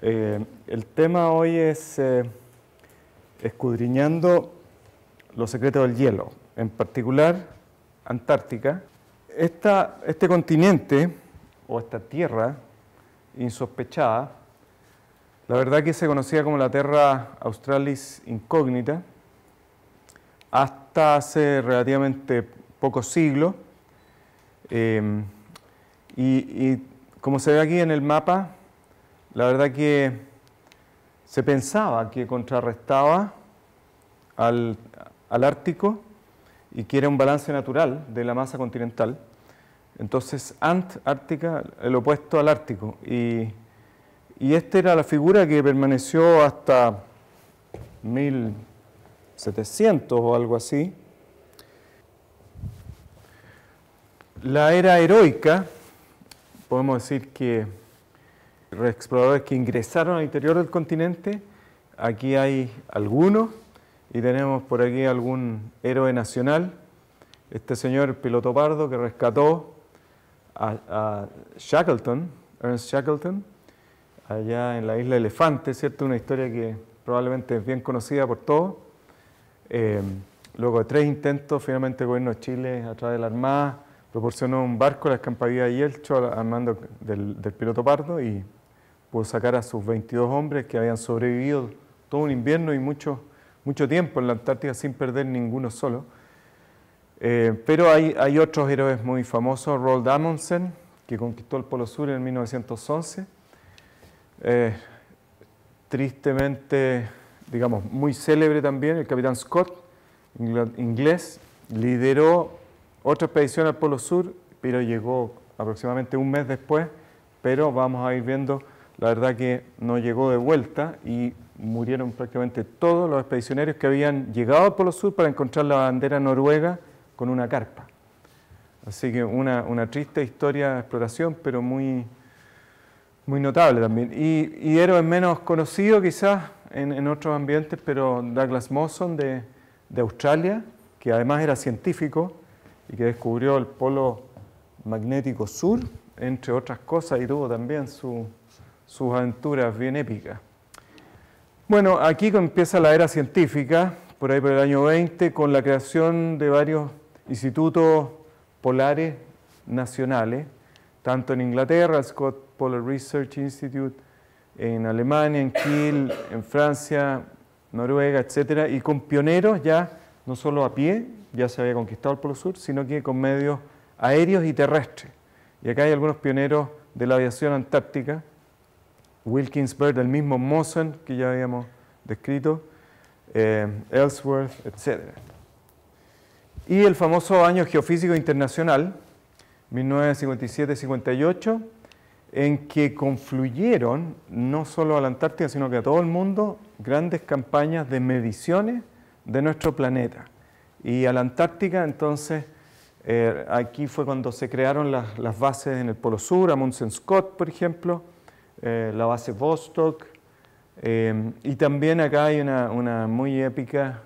El tema hoy es escudriñando los secretos del hielo, en particular Antártica. Este continente, o esta tierra insospechada, la verdad que se conocía como la Terra Australis Incógnita hasta hace relativamente pocos siglos. Y como se ve aquí en el mapa, la verdad que se pensaba que contrarrestaba al Ártico y que era un balance natural de la masa continental. Entonces, Antártica, el opuesto al Ártico. Y esta era la figura que permaneció hasta 1700 o algo así. La era heroica, podemos decir que exploradores que ingresaron al interior del continente, aquí hay algunos, y tenemos por aquí algún héroe nacional, este señor, el piloto pardo, que rescató a Shackleton, Ernest Shackleton, allá en la isla Elefante, ¿cierto? Una historia que probablemente es bien conocida por todos. Luego de 3 intentos, finalmente el gobierno de Chile, a través de la Armada, proporcionó un barco, la escampadilla de Yelcho, al mando del piloto pardo, y pudo sacar a sus 22 hombres que habían sobrevivido todo un invierno y mucho tiempo en la Antártida sin perder ninguno solo. Pero hay otros héroes muy famosos, Roald Amundsen, que conquistó el Polo Sur en 1911. Tristemente, digamos, muy célebre también, el capitán Scott, inglés, lideró otra expedición al Polo Sur, pero llegó aproximadamente un mes después, pero vamos a ir viendo, la verdad que no llegó de vuelta y murieron prácticamente todos los expedicionarios que habían llegado al Polo Sur para encontrar la bandera noruega con una carpa. Así que una triste historia de exploración, pero muy notable también. Y héroes menos conocidos quizás en otros ambientes, pero Douglas Mawson de Australia, que además era científico y que descubrió el polo magnético sur, entre otras cosas, y tuvo también sus aventuras bien épicas. Bueno, aquí empieza la era científica, por ahí por el año 20, con la creación de varios institutos polares nacionales, tanto en Inglaterra, el Scott Polar Research Institute, en Alemania, en Kiel, en Francia, Noruega, etc. Y con pioneros ya, no solo a pie, ya se había conquistado el Polo Sur, sino que con medios aéreos y terrestres. Y acá hay algunos pioneros de la aviación antártica, Wilkins Byrd, el mismo Mawson, que ya habíamos descrito, Ellsworth, etc. Y el famoso Año Geofísico Internacional, 1957-58, en que confluyeron, no solo a la Antártida, sino que a todo el mundo, grandes campañas de mediciones de nuestro planeta. Y a la Antártica, entonces, aquí fue cuando se crearon las bases en el Polo Sur, Amundsen Scott, por ejemplo, la base Vostok, y también acá hay una muy épica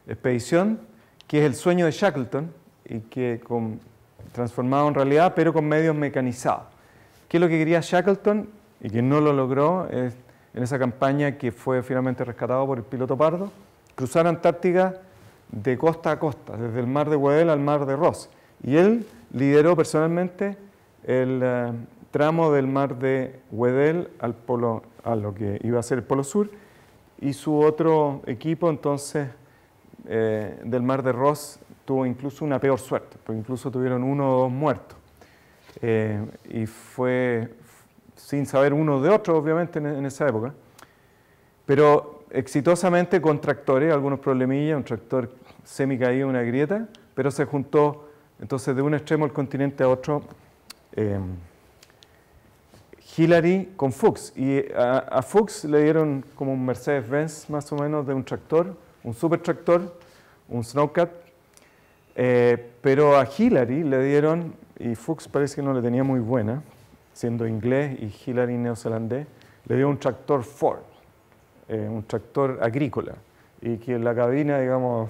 expedición, que es el sueño de Shackleton, y que transformado en realidad, pero con medios mecanizados. ¿Qué es lo que quería Shackleton y que no lo logró en esa campaña que fue finalmente rescatado por el piloto pardo? Cruzar Antártica de costa a costa, desde el mar de Weddell al mar de Ross. Y él lideró personalmente el tramo del mar de Weddell a lo que iba a ser el Polo Sur, y su otro equipo entonces del mar de Ross tuvo incluso una peor suerte, porque incluso tuvieron 1 o 2 muertos. Y fue sin saber uno de otro, obviamente, en esa época, pero exitosamente con tractores, algunos problemillas, un tractor semi-caído, una grieta, pero se juntó entonces de un extremo del continente a otro Hillary con Fuchs, y a Fuchs le dieron como un Mercedes-Benz más o menos de un tractor, un super tractor, un Snowcat, pero a Hillary le dieron, y Fuchs parece que no le tenía muy buena, siendo inglés y Hillary neozelandés, le dio un tractor Ford, un tractor agrícola, y que la cabina, digamos,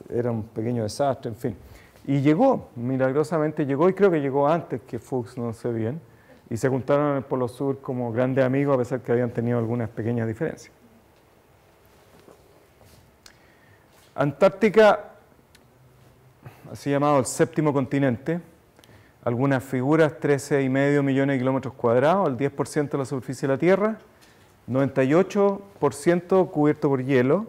era un pequeño desastre, en fin. Y llegó, milagrosamente llegó, y creo que llegó antes que Fuchs, no sé bien, y se juntaron en el Polo Sur como grandes amigos, a pesar que habían tenido algunas pequeñas diferencias. Antártica, así llamado el séptimo continente, algunas figuras, 13,5 millones de kilómetros cuadrados, el 10% de la superficie de la Tierra, 98% cubierto por hielo,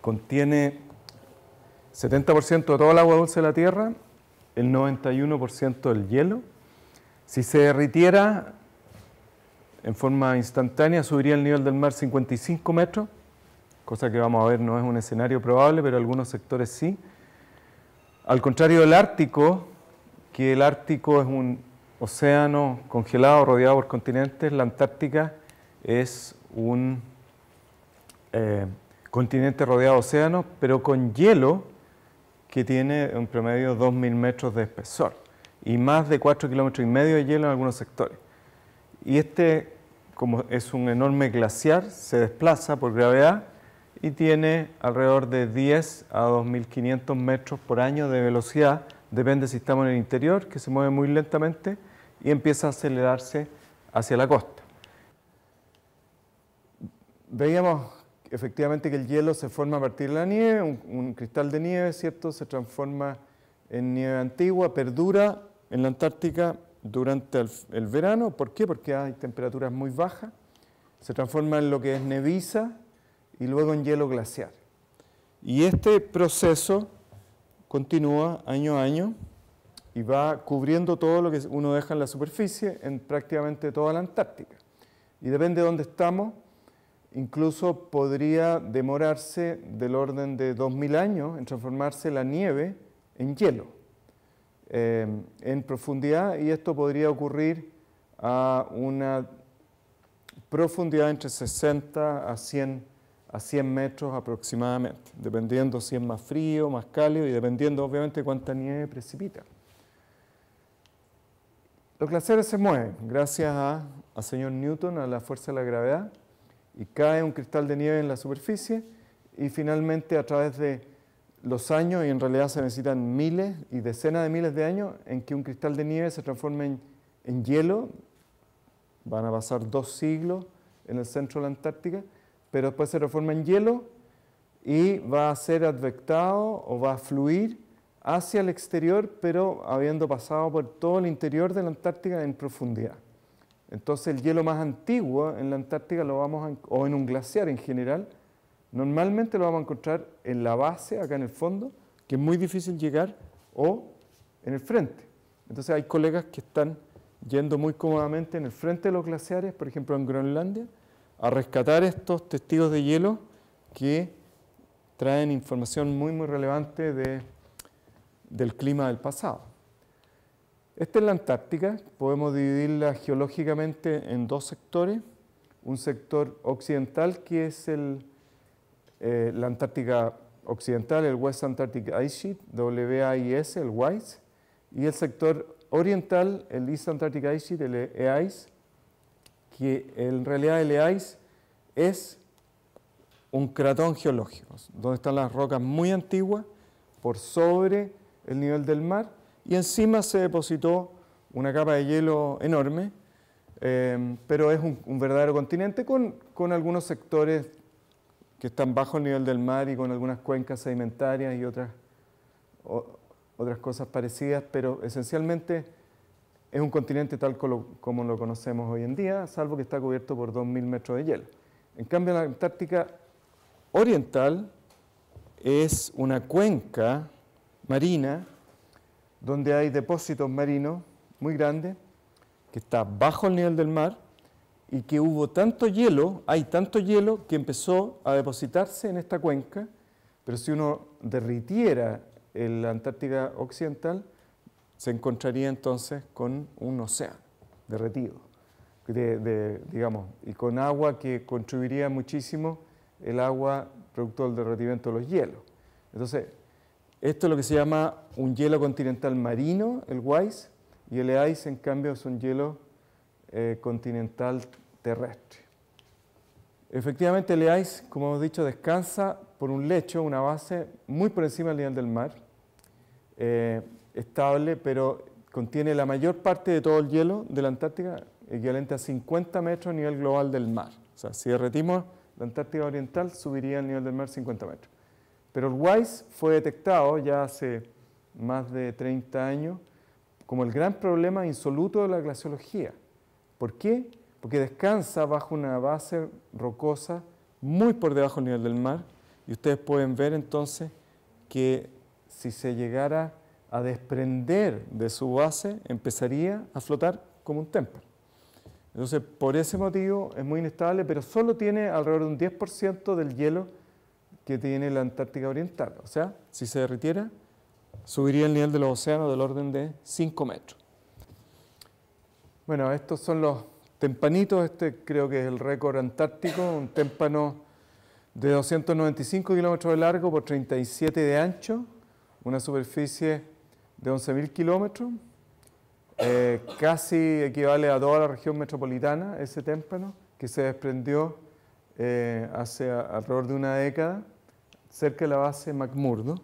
contiene 70% de todo el agua dulce de la Tierra, el 91% del hielo. Si se derritiera en forma instantánea, subiría el nivel del mar 55 metros, cosa que vamos a ver no es un escenario probable, pero algunos sectores sí. Al contrario del Ártico, que el Ártico es un océano congelado rodeado por continentes, la Antártica es un continente rodeado de océanos, pero con hielo que tiene en promedio 2.000 metros de espesor y más de 4,5 kilómetros de hielo en algunos sectores. Y como es un enorme glaciar, se desplaza por gravedad y tiene alrededor de 10 a 2.500 metros por año de velocidad, depende si estamos en el interior, que se mueve muy lentamente y empieza a acelerarse hacia la costa. Veíamos efectivamente que el hielo se forma a partir de la nieve, un cristal de nieve, ¿cierto? Se transforma en nieve antigua, perdura en la Antártica durante el verano. ¿Por qué? Porque hay temperaturas muy bajas, se transforma en lo que es neviza y luego en hielo glaciar. Y este proceso continúa año a año y va cubriendo todo lo que uno deja en la superficie en prácticamente toda la Antártica. Y depende de dónde estamos, incluso podría demorarse del orden de 2.000 años en transformarse la nieve en hielo en profundidad, y esto podría ocurrir a una profundidad entre 60 a 100 metros aproximadamente, dependiendo si es más frío, más cálido y dependiendo obviamente de cuánta nieve precipita. Los glaciares se mueven gracias al señor Newton, a la fuerza de la gravedad, y cae un cristal de nieve en la superficie y finalmente a través de los años, y en realidad se necesitan miles y decenas de miles de años en que un cristal de nieve se transforme en hielo. Van a pasar 2 siglos en el centro de la Antártica, pero después se transforma en hielo y va a ser advectado o va a fluir hacia el exterior, pero habiendo pasado por todo el interior de la Antártica en profundidad. Entonces el hielo más antiguo en la Antártica o en un glaciar en general, normalmente lo vamos a encontrar en la base, acá en el fondo, que es muy difícil llegar, o en el frente. Entonces hay colegas que están yendo muy cómodamente en el frente de los glaciares, por ejemplo en Groenlandia, a rescatar estos testigos de hielo que traen información muy relevante del clima del pasado. Esta es la Antártica, podemos dividirla geológicamente en 2 sectores, un sector occidental que es la Antártica Occidental, el West Antarctic Ice Sheet, WAIS, el WAIS, y el sector oriental, el East Antarctic Ice Sheet, el EIS, que en realidad el EIS es un cratón geológico, donde están las rocas muy antiguas por sobre el nivel del mar, y encima se depositó una capa de hielo enorme, pero es un verdadero continente con algunos sectores que están bajo el nivel del mar y con algunas cuencas sedimentarias y otras cosas parecidas, pero esencialmente es un continente tal como lo conocemos hoy en día, salvo que está cubierto por 2.000 metros de hielo. En cambio, la Antártica Oriental es una cuenca marina donde hay depósitos marinos muy grandes, que está bajo el nivel del mar y que hubo tanto hielo, hay tanto hielo que empezó a depositarse en esta cuenca, pero si uno derritiera la Antártica Occidental, se encontraría entonces con un océano derretido, digamos, y con agua que contribuiría muchísimo el agua producto del derretimiento de los hielos. Entonces, esto es lo que se llama un hielo continental marino, el WAIS, y el EIS, en cambio, es un hielo continental terrestre. Efectivamente, el EIS, como hemos dicho, descansa por un lecho, una base muy por encima del nivel del mar, estable, pero contiene la mayor parte de todo el hielo de la Antártica, equivalente a 50 metros a nivel global del mar. O sea, si derretimos la Antártica Oriental, subiría el nivel del mar 50 metros. Pero el WISE fue detectado ya hace más de 30 años como el gran problema insoluto de la glaciología. ¿Por qué? Porque descansa bajo una base rocosa muy por debajo del nivel del mar, y ustedes pueden ver entonces que si se llegara a desprender de su base, empezaría a flotar como un témpano. Entonces, por ese motivo es muy inestable, pero solo tiene alrededor de un 10% del hielo que tiene la Antártica Oriental. O sea, si se derritiera, subiría el nivel de los océanos del orden de 5 metros. Bueno, estos son los tempanitos. Este creo que es el récord antártico, un témpano de 295 kilómetros de largo por 37 de ancho, una superficie de 11.000 kilómetros, casi equivale a toda la región metropolitana, ese témpano, que se desprendió hace alrededor de una década, cerca de la base McMurdo.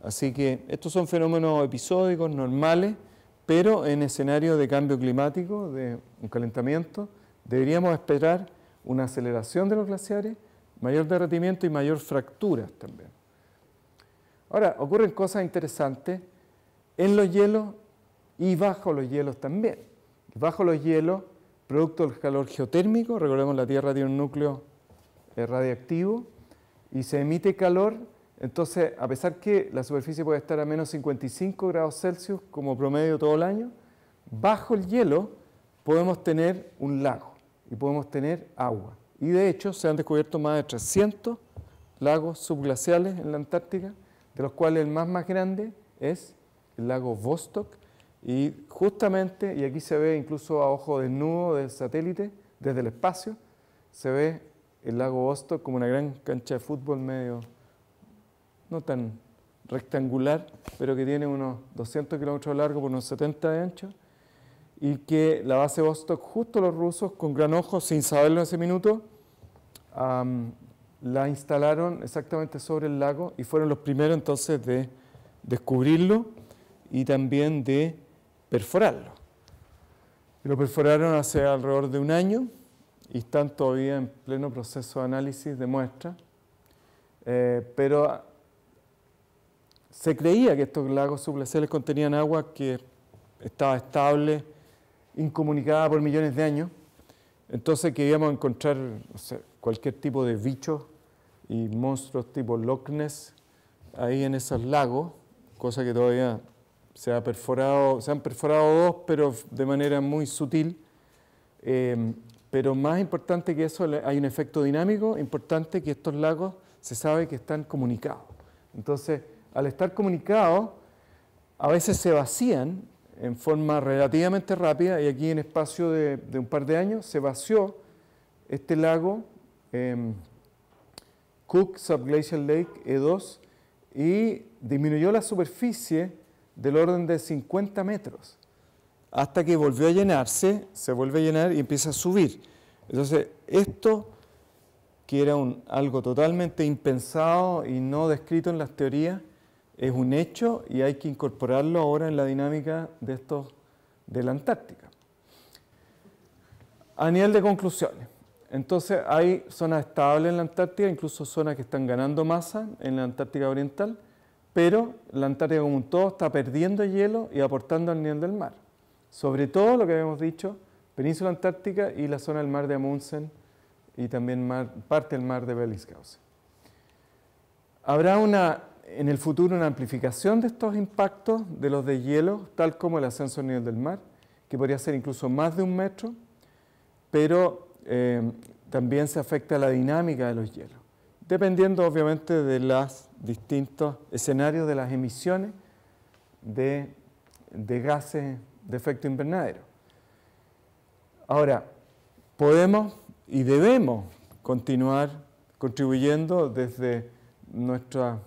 Así que estos son fenómenos episódicos, normales, pero en escenario de cambio climático, de un calentamiento, deberíamos esperar una aceleración de los glaciares, mayor derretimiento y mayor fracturas también. Ahora, ocurren cosas interesantes en los hielos y bajo los hielos también. Bajo los hielos, producto del calor geotérmico, recordemos la Tierra tiene un núcleo radiactivo y se emite calor, entonces a pesar que la superficie puede estar a menos 55 grados Celsius como promedio todo el año, bajo el hielo podemos tener un lago y podemos tener agua. Y de hecho se han descubierto más de 300 lagos subglaciales en la Antártica, de los cuales el más grande es el lago Vostok, y justamente, y aquí se ve incluso a ojo desnudo del satélite, desde el espacio, se ve el lago Vostok como una gran cancha de fútbol medio, no tan rectangular, pero que tiene unos 200 kilómetros de largo por unos 70 de ancho, y que la base Vostok, justo los rusos, con gran ojo, sin saberlo en ese minuto, la instalaron exactamente sobre el lago y fueron los primeros entonces de descubrirlo y también de perforarlo. Lo perforaron hace alrededor de un año y están todavía en pleno proceso de análisis de muestras, pero se creía que estos lagos subglaciales contenían agua que estaba estable, incomunicada por millones de años, entonces que íbamos a encontrar, no sé, cualquier tipo de bichos y monstruos tipo Loch Ness ahí en esos lagos, cosa que todavía se han perforado dos, pero de manera muy sutil. Pero más importante que eso, hay un efecto dinámico importante, que estos lagos se sabe que están comunicados. Entonces, al estar comunicados, a veces se vacían en forma relativamente rápida, y aquí en espacio de un par de años se vació este lago Cook Subglacial Lake E2 y disminuyó la superficie del orden de 50 metros, hasta que volvió a llenarse, se vuelve a llenar y empieza a subir. Entonces, esto, que era algo totalmente impensado y no descrito en las teorías, es un hecho y hay que incorporarlo ahora en la dinámica de la Antártica. A nivel de conclusiones, entonces hay zonas estables en la Antártica, incluso zonas que están ganando masa en la Antártica Oriental, pero la Antártica como un todo está perdiendo hielo y aportando al nivel del mar. Sobre todo lo que habíamos dicho, Península Antártica y la zona del mar de Amundsen y también parte del mar de Bellingshausen. Habrá en el futuro una amplificación de estos impactos de los de hielo, tal como el ascenso al nivel del mar, que podría ser incluso más de 1 metro, pero también se afecta la dinámica de los hielos, dependiendo obviamente de los distintos escenarios de las emisiones de gases de efecto invernadero. Ahora, podemos y debemos continuar contribuyendo desde nuestra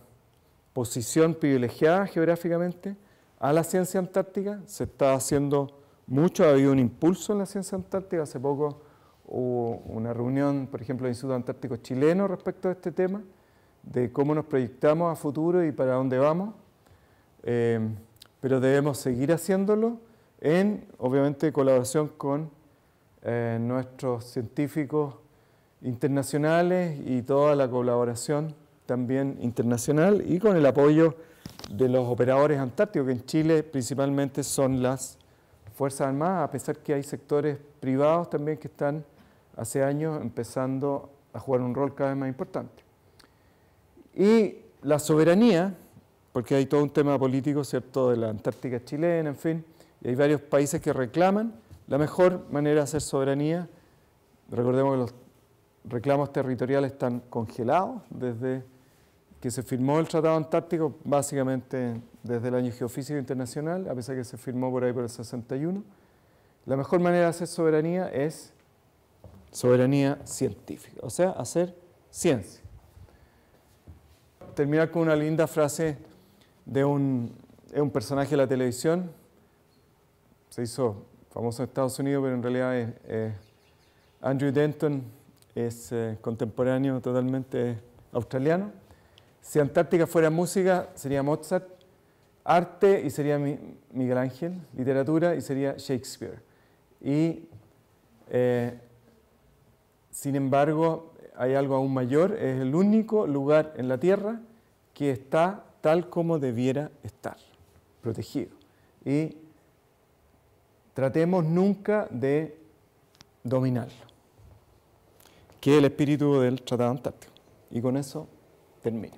posición privilegiada geográficamente a la ciencia antártica. Se está haciendo mucho, ha habido un impulso en la ciencia antártica. Hace poco hubo una reunión, por ejemplo, del Instituto Antártico Chileno respecto a este tema, de cómo nos proyectamos a futuro y para dónde vamos, pero debemos seguir haciéndolo en, obviamente, colaboración con nuestros científicos internacionales y toda la colaboración también internacional y con el apoyo de los operadores antárticos, que en Chile principalmente son las Fuerzas Armadas, a pesar que hay sectores privados también que están hace años empezando a jugar un rol cada vez más importante. Y la soberanía, porque hay todo un tema político, ¿cierto?, de la Antártica chilena, en fin, y hay varios países que reclaman la mejor manera de hacer soberanía. Recordemos que los reclamos territoriales están congelados desde que se firmó el Tratado Antártico, básicamente desde el Año Geofísico Internacional, a pesar que se firmó por ahí por el 61. La mejor manera de hacer soberanía es soberanía científica, o sea, hacer ciencia. Terminar con una linda frase de un personaje de la televisión, se hizo famoso en Estados Unidos, pero en realidad es Andrew Denton, es contemporáneo totalmente australiano. Si Antártica fuera música, sería Mozart, arte y sería Miguel Ángel, literatura y sería Shakespeare. Y sin embargo, hay algo aún mayor, es el único lugar en la Tierra que está tal como debiera estar, protegido. Y tratemos nunca de dominarlo, que es el espíritu del Tratado Antártico. Y con eso termino.